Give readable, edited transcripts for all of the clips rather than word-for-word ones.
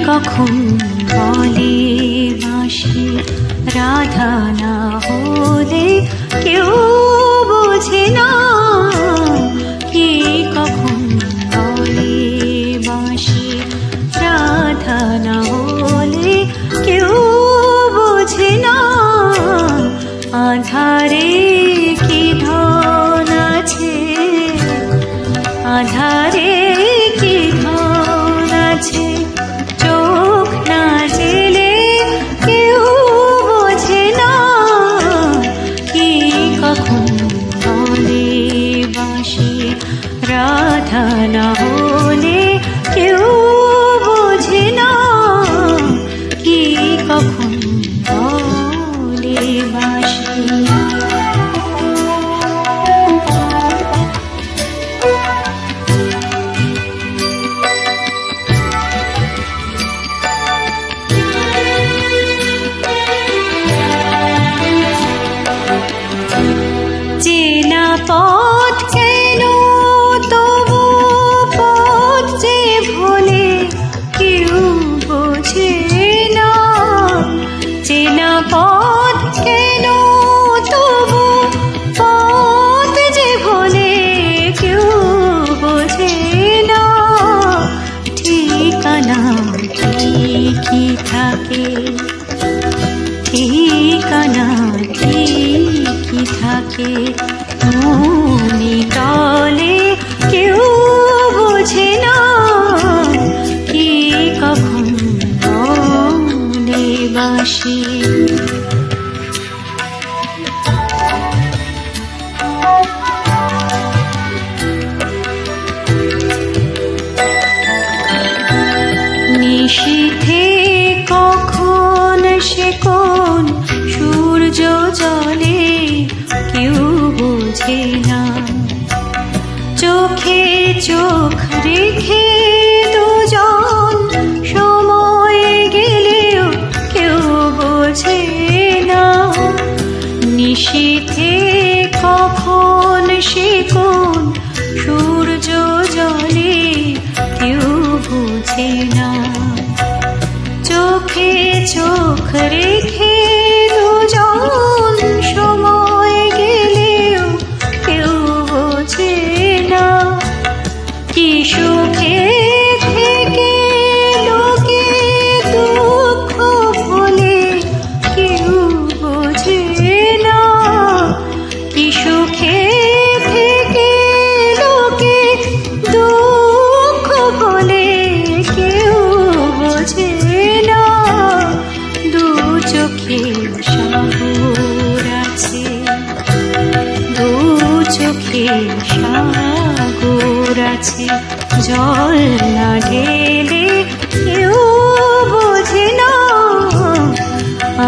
কখন বলে বাঁশি রাধা না হলে কেউ বোঝে না। কে কখন বলে বাঁশি রাধা না হলে কেউ বোঝে না। আধারে কি ধন আছে, আধারে কি ধন আছে, চোখ না জেলে কেউ বোঝে না। কি কখন বলে বাঁশি রাধা না হলে কেউ বোঝে না। কি কখন বলে বাঁশি। চেনা পথ কেন তবু পথ যে ভোলে কেউ বোঝে না। চেনা পথ কেন তবু পথ যে ভোলে কেউ বোঝে না। ঠিকানা ঠিকই থাকে, ঠিকানা ঠিকই থাকে, মনে তলে কেউ বোঝে না। কি কখন বলে বাঁশি। নিশীথে কখন সে কোন সূর্য জলে কেউ বোঝে না। চোখে চোখ রেখে দুজন সময় গেলেও কেউ বোঝে না। নিশীথে কখন সে কোন সূর্য জলে কেউ বোঝে না। চোখে চোখ রেখে দুজন সময় গেলেও কেউ বোঝে না। কি সুখে থেকে লোকে দুঃখ ভোলে কেউ বোঝে না। কি সুখে থেকে লোকে দুঃখ ভোলে কেউ বোঝে না। দু চোখে সাগর আছে, দু চোখে সাগর আছে, জল না ঢেলে কেউ বোঝে না।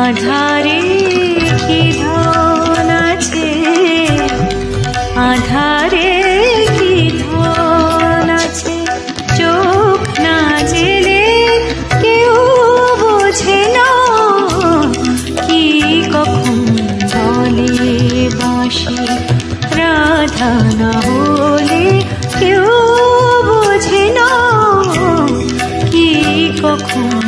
আধারে কি ধন আছে, আধারে কি ধন আছে, চোখ না জেলে কেউ বোঝে না। কি কখন বলে বাঁশি রাধা না হলে কেউ বোঝে না। কি কখন